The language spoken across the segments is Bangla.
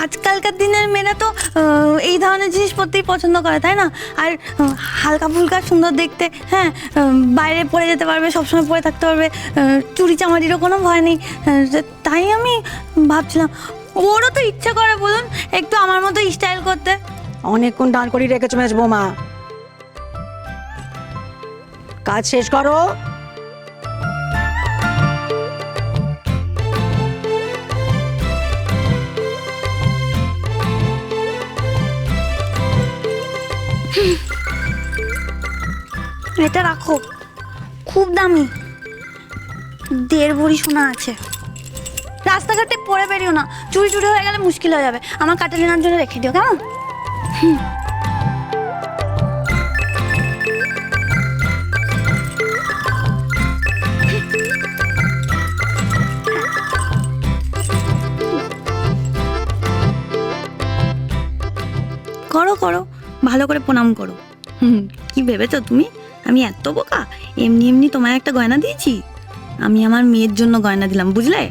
আজকালকার দিনের মেয়েরা তো এই ধরনের জিনিস পরতেই পছন্দ করে, তাই না? আর হালকা ফুলকা সুন্দর দেখতে, হ্যাঁ, বাইরে পরে যেতে পারবে, সবসময় পরে থাকতে পারবে, চুরি চামারিরও কোনো ভয় নেই। তাই আমি ভাবছিলাম ওরও তো ইচ্ছা করে বলুন একটু আমার মতো স্টাইল করতে। অনেকক্ষণ দাঁড় করিয়ে রেখেছো মেজ বৌমা, কাজ শেষ করো। এটা রাখো, খুব দামি, 1.5 ভরি সোনা আছে। রাস্তাঘাটে পরে বেরিও না, চুরি চুরি হয়ে গেলে মুশকিল হয়ে যাবে। আমার কাটালিনার জন্য রেখে দিও, কেমন? করো করো, ভালো করে প্রণাম করো। কি ভেবেছো তুমি আমি এত বোকা? এমনি এমনি তোমায় একটা গয়না দিয়েছি? আমি আমার মেয়ের জন্য গয়না দিলাম, বুঝলে?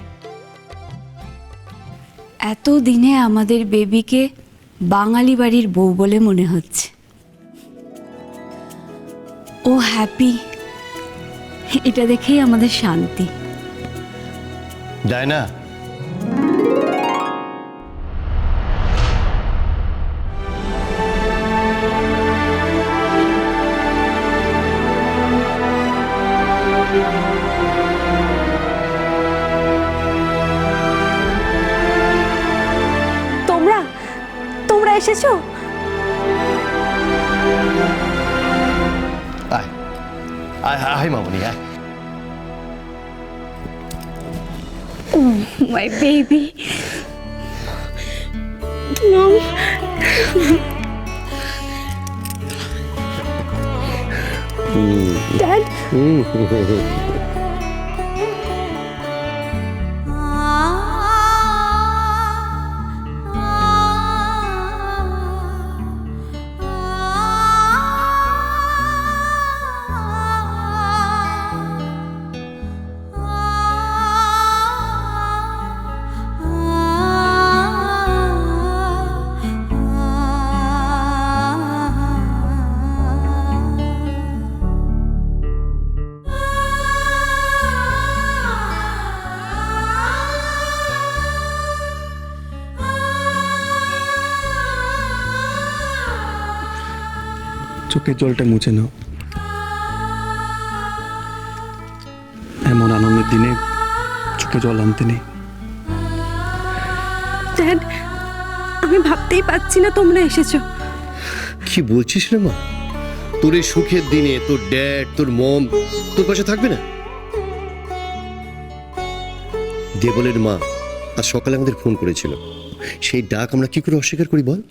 এত দিনে আমাদের বেবিকে বাঙালি বাড়ির বউ বলে মনে হচ্ছে। ও হ্যাপি, এটা দেখেই আমাদের শান্তি। ডায়না, তোমরা এসেছো? আয় আয় আয় মামনি, আয়। My baby. ড্যাড, চোখের জলটা মুছে নাও। এমন আনন্দের দিনে চোখে জল আনতে নেই। ড্যাড, আমি ভাবতেই পারছি না তোমরা এসেছো। কি বলছিস রে মা? তোর এই সুখের দিনে তোর ড্যাড, তোর মম তোর পাশে থাকবে না? দেবলের মা আজ সকালে আমাদের ফোন করেছিল, সেই ডাক আমরা কি করে অস্বীকার করি বল?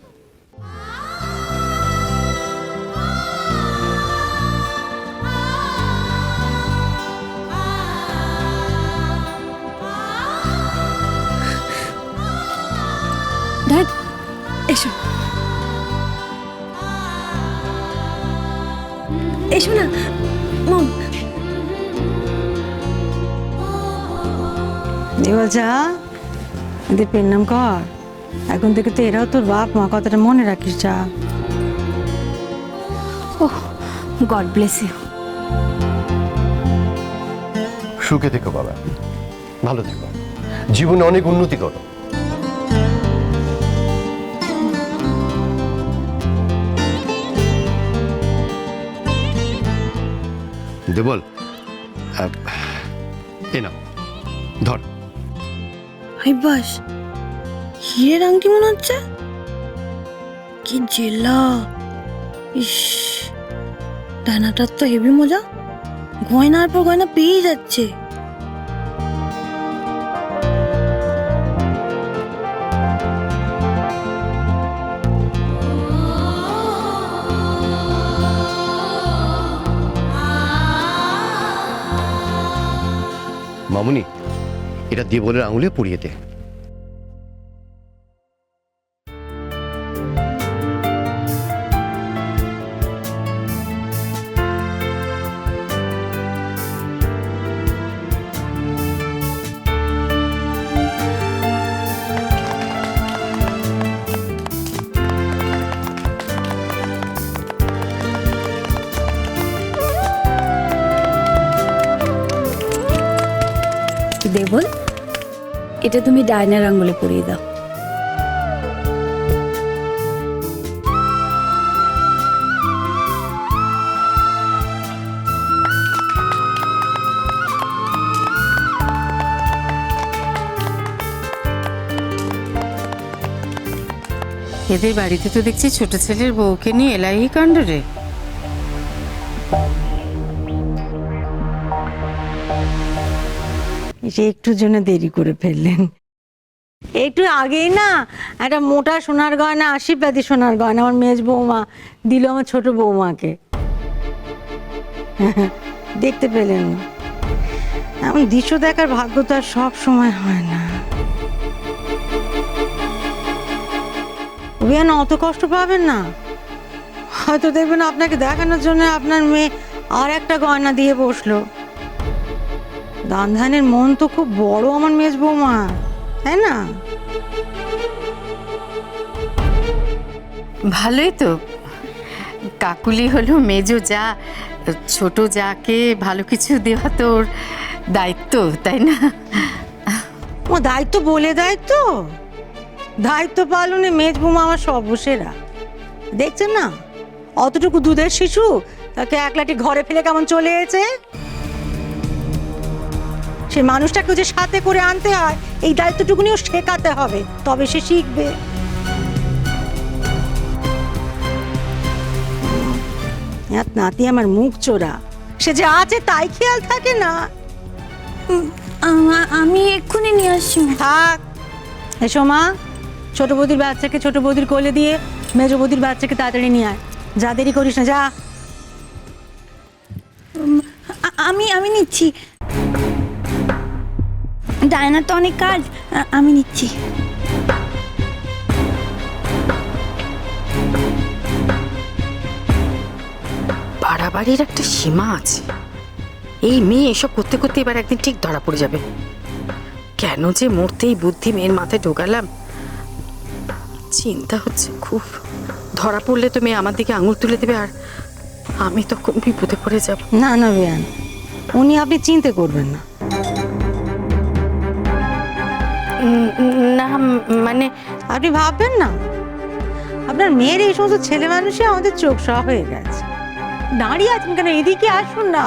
ড্যাড, এসো এসো না মম। দেবলজা, এদের পেন নাম কর। এখন থেকে তো এরাও তোর বাপ মা, কথাটা মনে রাখিস। যা। ওহ, গড ব্লেস ইউ। সুখে থেকো বাবা, ভালো থেকো, জীবনে অনেক উন্নতি করো। দেবল, এ নাও, ধর। হাই বাস, হিরের আংটি মনে হচ্ছে। কি জেলা! ইস, ডানাটার তো হেভি মজা, গয়নার পর গয়না পেয়ে যাচ্ছে। মামুনি, এটা দেবলের আঙুলে পরিয়ে দে। বল, এটা তুমি ডায়নার আঙ্গুলে পরিয়ে দাও। এদের বাড়িতে তো দেখছি ছোট ছেলের বউকে নিয়ে এলাই কাণ্ড রে। এটা একটুর জন্য দেরি করে ফেললেন। একটু আগেই না একটা মোটা সোনার গয়না, আশীর্বাদী সোনার গয়না আমার মেজ বৌমা দিল আমার ছোট বৌমাকে। দেখতে পেলেন না? এমন দৃশ্য দেখার ভাগ্য তো আর সব সময় হয় না। বিয়ান অত কষ্ট পাবেন না, হয়তো দেখবেন আপনাকে দেখানোর জন্য আপনার মেয়ে আর একটা গয়না দিয়ে বসলো। দান ধানের মন তো খুব বড় আমার মেজ বৌমা, তাই না? ভালোই তো, কাকুলি হলো মেজো যা, ছোট যাকে ভালো কিছু দেওয়া তোর দায়িত্ব, তাই না? ও দায়িত্ব বলে দায়িত্ব, দায়িত্ব পালনে মেজ বৌমা আমার সর্বসেরা। দেখছেন না অতটুকু দুধের শিশু তাকে একলাটি ঘরে ফেলে কেমন চলে এসেছে। সে মানুষটাকে যে সাথে করে আনতে হয় এই দায়িত্বটুকুনিও শেখাতে হবে, তবে সে শিখবে। নাতি আমার মুখ চোরা, সে যে আছে তাই খেয়াল থাকে না। আমি এক্ষুনি নিয়ে আসছি। থাক, এসো মা, ছোট বৌদির বাচ্চাকে ছোট বৌদির কোলে দিয়ে মেজ বৌদির বাচ্চাকে তাড়াতাড়ি নিয়ে আয়। যা দেরি করিস না, যা। আমি নিচ্ছি, ডায়নার তো অনেক কাজ, আমি নিচ্ছি। বাড়াবাড়ির একটা সীমা আছে। এই মেয়ে এসব করতে করতে এবার একদিন ঠিক ধরা পড়ে যাবে। কেন যে মরতেই বুদ্ধি মেয়ের মাথায় ঢোকালাম, চিন্তা হচ্ছে খুব। ধরা পড়লে তো মেয়ে আমার দিকে আঙুল তুলে দেবে, আর আমি তখন বিপদে পড়ে যাব। না না বেয়ান, উনি আপনি চিন্তা করবেন না। না মানে আপনি ভাববেন না, আপনার মেয়ের এই সমস্ত ছেলে মানুষই আমাদের চোখ সহ হয়ে গেছে। দাঁড়িয়ে আছেন কেন? এদিকে আসুন না,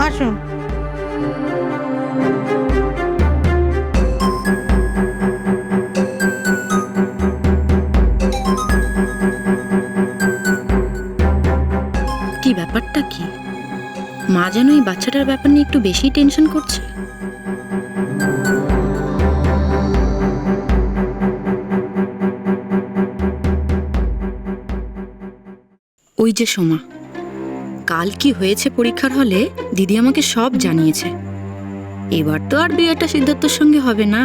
আসুন। কি ব্যাপারটা কি? মা যেন এই বাচ্চাটার ব্যাপার নিয়ে একটু বেশি টেনশন করছে। ওই যে সোমা, কাল কি হয়েছে পরীক্ষার হলে দিদি আমাকে সব জানিয়েছে। এবার তো আর বিয়েটা সিদ্ধার্থর সঙ্গে হবে না।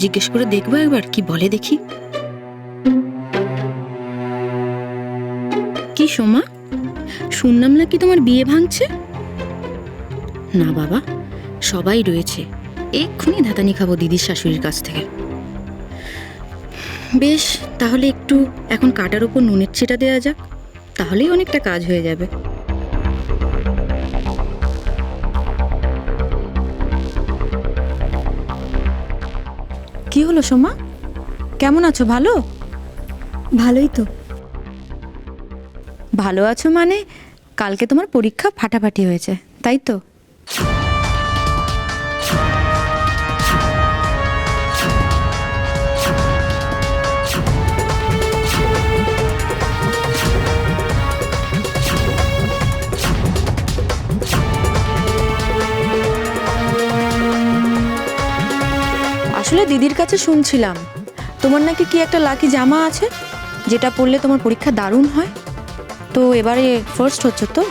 জিজ্ঞেস করে দেখবো একবার কি বলে, দেখি। কি সোমা, শুনলাম নাকি তোমার বিয়ে ভাঙছে? না বাবা, সবাই রয়েছে, এক্ষুনি ধাতানি খাবো দিদির শাশুড়ির কাছ থেকে। বেশ, তাহলে একটু এখন কাটার উপর নুনের ছিটা দেওয়া যাক, তাহলেই অনেকটা কাজ হয়ে যাবে। কি হলো সোমা, কেমন আছো? ভালো? ভালোই তো। ভালো আছো মানে কালকে তোমার পরীক্ষা ফাটাফাটি হয়েছে, তাই তো? আসলে দিদির কাছে শুনছিলাম তোমার নাকি কি একটা লাকি জামা আছে যেটা পরলে তোমার পরীক্ষা দারুণ হয়। তো এবারে ফার্স্ট হচ্ছে তো?